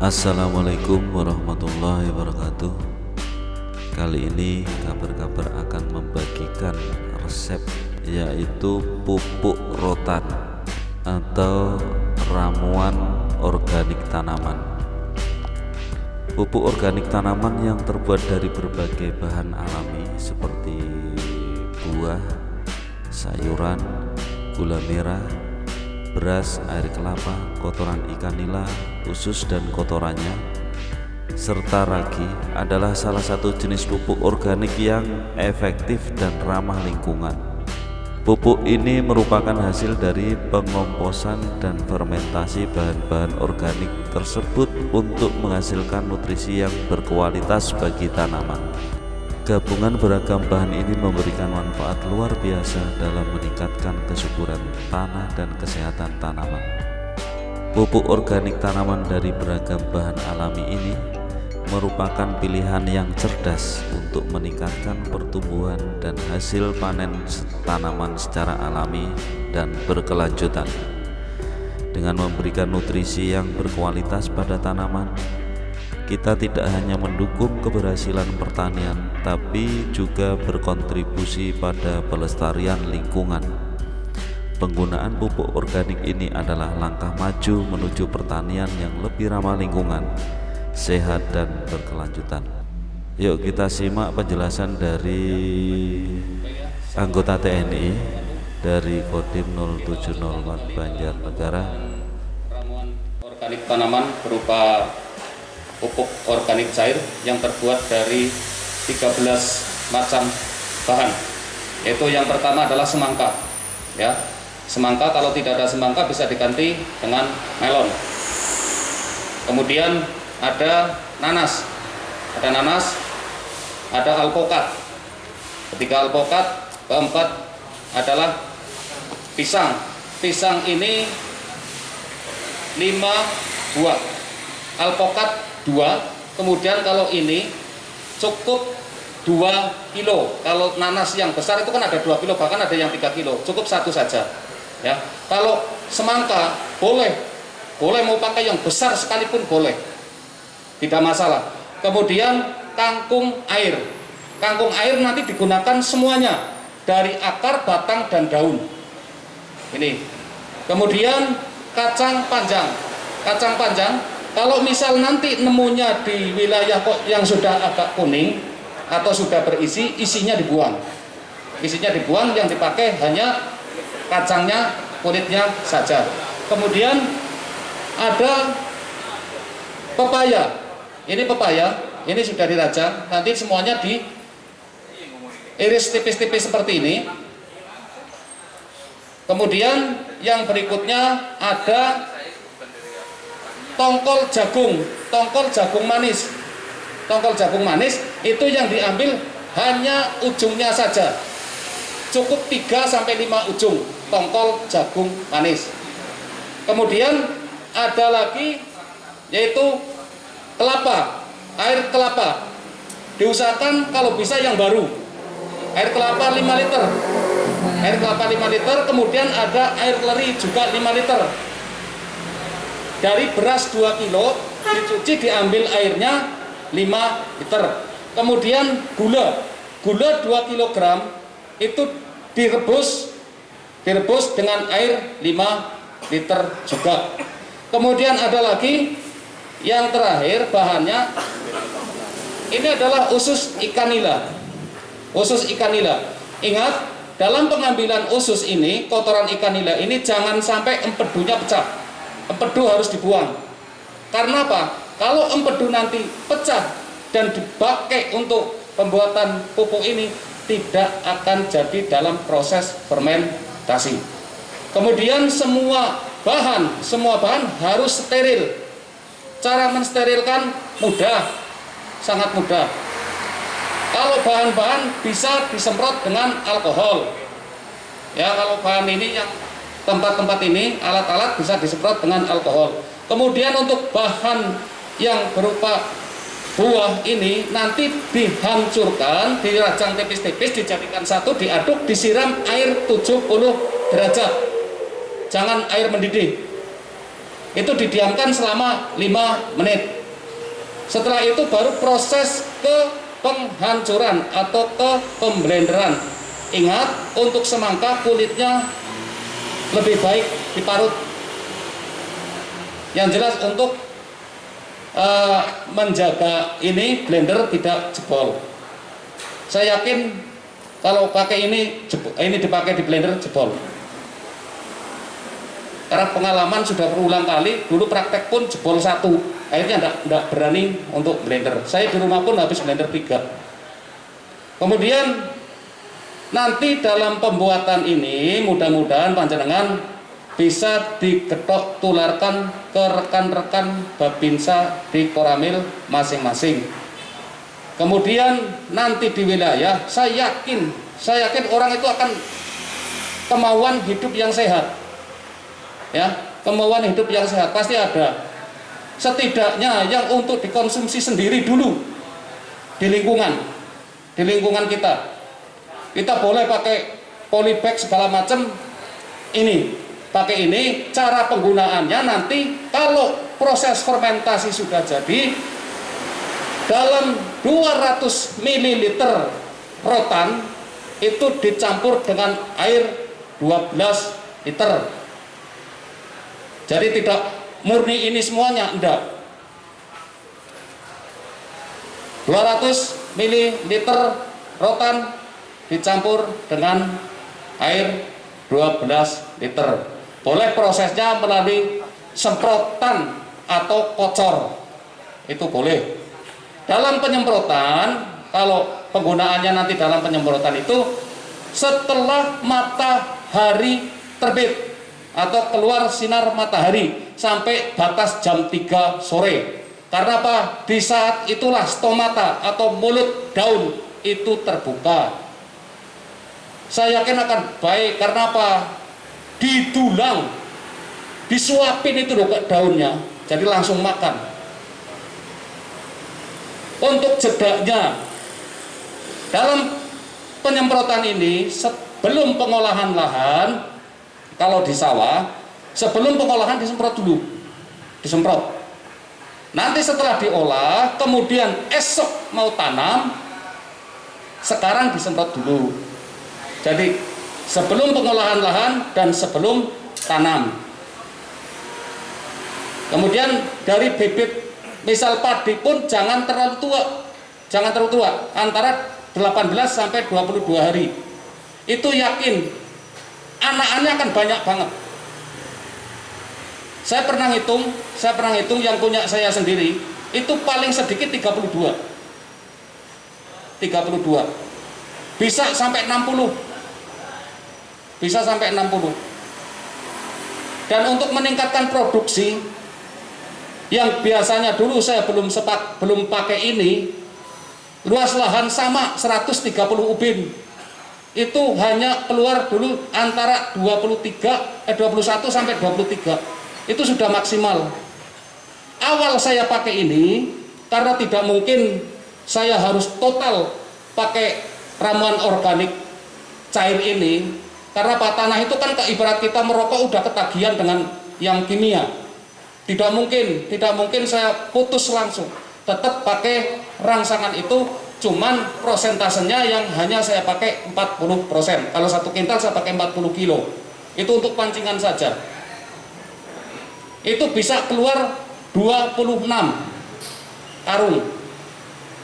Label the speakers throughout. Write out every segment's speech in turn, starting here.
Speaker 1: Assalamualaikum warahmatullahi wabarakatuh. Kali ini kabar-kabar akan membagikan resep, yaitu pupuk rotan atau ramuan organik tanaman. Pupuk organik tanaman yang terbuat dari berbagai bahan alami seperti buah, sayuran, gula merah, beras, air kelapa, kotoran ikan nila, usus dan kotorannya, serta ragi adalah salah satu jenis pupuk organik yang efektif dan ramah lingkungan. Pupuk ini merupakan hasil dari pengomposan dan fermentasi bahan-bahan organik tersebut untuk menghasilkan nutrisi yang berkualitas bagi tanaman. Gabungan beragam bahan ini memberikan manfaat luar biasa dalam meningkatkan kesuburan tanah dan kesehatan tanaman. Pupuk organik tanaman dari beragam bahan alami ini merupakan pilihan yang cerdas untuk meningkatkan pertumbuhan dan hasil panen tanaman secara alami dan berkelanjutan. Dengan memberikan nutrisi yang berkualitas pada tanaman, kita tidak hanya mendukung keberhasilan pertanian, tapi juga berkontribusi pada pelestarian lingkungan. Penggunaan pupuk organik ini adalah langkah maju menuju pertanian yang lebih ramah lingkungan, sehat dan berkelanjutan. Yuk kita simak penjelasan dari anggota TNI dari Kodim 0704 Banjarnegara.
Speaker 2: Ramuan organik tanaman berupa pupuk organik cair yang terbuat dari 13 macam bahan. Yaitu yang pertama adalah semangka. Ya, semangka kalau tidak ada semangka bisa diganti dengan melon. Kemudian ada nanas, ada alpokat. Ketiga alpokat, keempat adalah pisang. Pisang ini 5 buah, alpokat 2. Kemudian kalau ini cukup 2 kilo. Kalau nanas yang besar itu kan ada 2 kilo, bahkan ada yang 3 kilo. Cukup 1 saja. Ya, kalau semangka boleh mau pakai yang besar sekalipun boleh, tidak masalah. Kemudian kangkung air nanti digunakan semuanya, dari akar, batang dan daun ini. Kemudian kacang panjang kalau misal nanti nemunya di wilayah yang sudah agak kuning atau sudah berisi, isinya dibuang, yang dipakai hanya kacangnya, kulitnya saja. Kemudian ada pepaya. Ini sudah dirajang, nanti semuanya diiris tipis-tipis seperti ini. Kemudian yang berikutnya ada tongkol jagung manis. Tongkol jagung manis itu yang diambil hanya ujungnya saja. Cukup 3-5 ujung tongkol jagung manis. Kemudian ada lagi yaitu air kelapa. Diusahakan kalau bisa yang baru. Air kelapa 5 liter. Kemudian ada air leri juga 5 liter. Dari beras 2 kilo dicuci, diambil airnya 5 liter. Kemudian gula 2 kg itu direbus dengan air 5 liter juga. Kemudian ada lagi yang terakhir bahannya, ini adalah usus ikan nila. Ingat, dalam pengambilan usus ini, kotoran ikan nila ini jangan sampai empedunya pecah. Empedu harus dibuang. Karena apa? Kalau empedu nanti pecah dan dipakai untuk pembuatan pupuk ini, tidak akan jadi dalam proses fermentasi. Kemudian semua bahan harus steril. Cara mensterilkan mudah, sangat mudah. Kalau bahan-bahan bisa disemprot dengan alkohol. Ya, kalau bahan ini yang tempat-tempat ini, alat-alat bisa disemprot dengan alkohol. Kemudian untuk bahan yang berupa buah ini nanti dihancurkan, dirajang tipis-tipis, dijadikan satu, diaduk, disiram air 70 derajat. Jangan air mendidih. Itu didiamkan selama 5 menit. Setelah itu baru proses ke penghancuran atau ke pemblenderan. Ingat, untuk semangka kulitnya lebih baik diparut. Yang jelas untuk menjaga ini blender tidak jebol. Saya yakin kalau pakai ini dipakai di blender jebol. Karena pengalaman sudah berulang kali, dulu praktek pun jebol 1. Akhirnya tidak berani untuk blender. Saya di rumah pun habis blender 3. Kemudian nanti dalam pembuatan ini mudah-mudahan panjenengan bisa diketok tularkan ke rekan-rekan Babinsa di Koramil masing-masing. Kemudian nanti di wilayah, saya yakin orang itu akan kemauan hidup yang sehat. Ya, kemauan hidup yang sehat pasti ada. Setidaknya yang untuk dikonsumsi sendiri dulu di lingkungan kita. Kita boleh pakai polybag segala macam ini. Pakai ini, cara penggunaannya nanti kalau proses fermentasi sudah jadi, dalam 200 ml rotan itu dicampur dengan air 12 liter. Jadi tidak murni ini semuanya, enggak. 200 ml rotan dicampur dengan air 12 liter. Boleh prosesnya melalui semprotan atau kocor, itu boleh. Dalam penyemprotan, kalau penggunaannya nanti dalam penyemprotan itu setelah matahari terbit atau keluar sinar matahari sampai batas jam 3 sore. Karena apa? Di saat itulah stomata atau mulut daun itu terbuka. Saya yakin akan baik. Karena apa? Didulang, disuapin itu loh ke daunnya, jadi langsung makan. Untuk jedanya dalam penyemprotan ini, sebelum pengolahan lahan, kalau di sawah sebelum pengolahan disemprot dulu, nanti setelah diolah kemudian esok mau tanam, sekarang disemprot dulu. Jadi sebelum pengolahan lahan dan sebelum tanam. Kemudian dari bibit misal padi pun jangan terlalu tua, antara 18 sampai 22 hari. Itu yakin anak-anaknya akan banyak banget. Saya pernah hitung yang punya saya sendiri, itu paling sedikit 32. Bisa sampai 60. Dan untuk meningkatkan produksi, yang biasanya dulu saya belum pakai ini, luas lahan sama 130 ubin, itu hanya keluar dulu antara 21 sampai 23. Itu sudah maksimal. Awal saya pakai ini karena tidak mungkin saya harus total pakai ramuan organik cair ini. Karena apa? Tanah itu kan ibarat kita merokok udah ketagihan dengan yang kimia. Tidak mungkin saya putus langsung. Tetap pakai rangsangan itu, cuman prosentasenya yang hanya saya pakai 40%. Kalau 1 kintal saya pakai 40 kilo. Itu untuk pancingan saja. Itu bisa keluar 26 karung.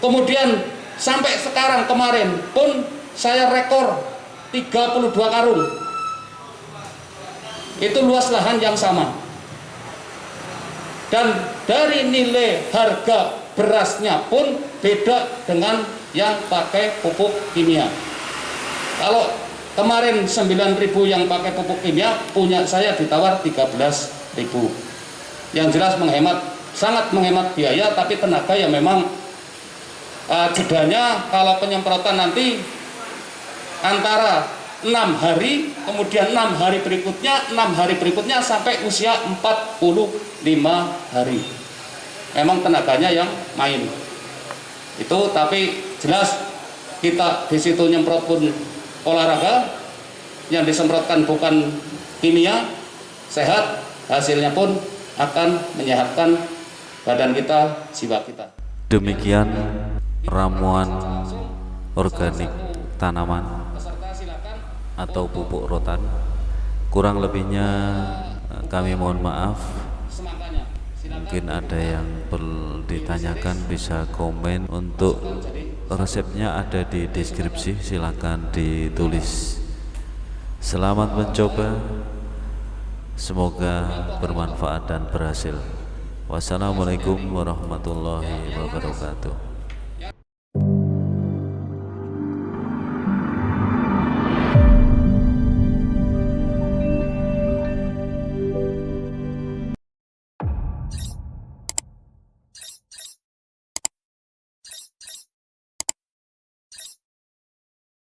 Speaker 2: Kemudian sampai sekarang kemarin pun saya rekor 32 karung. Itu luas lahan yang sama. Dan dari nilai harga berasnya pun beda dengan yang pakai pupuk kimia. Kalau kemarin 9.000 yang pakai pupuk kimia, punya saya ditawar 13.000. Yang jelas sangat menghemat biaya, tapi tenaga ya memang jedanya kalau penyemprotan nanti antara 6 hari, kemudian 6 hari berikutnya sampai usia 45 hari. Memang tenaganya yang main. Itu tapi jelas kita di situ nyemprot pun olahraga, yang disemprotkan bukan kimia, sehat, hasilnya pun akan menyehatkan badan kita, jiwa kita.
Speaker 1: Demikian ramuan organik tanaman atau pupuk rotan. Kurang lebihnya kami mohon maaf. Mungkin ada yang ditanyakan bisa komen. Untuk resepnya ada di deskripsi, silakan ditulis. Selamat mencoba, semoga bermanfaat dan berhasil. Wassalamualaikum warahmatullahi wabarakatuh.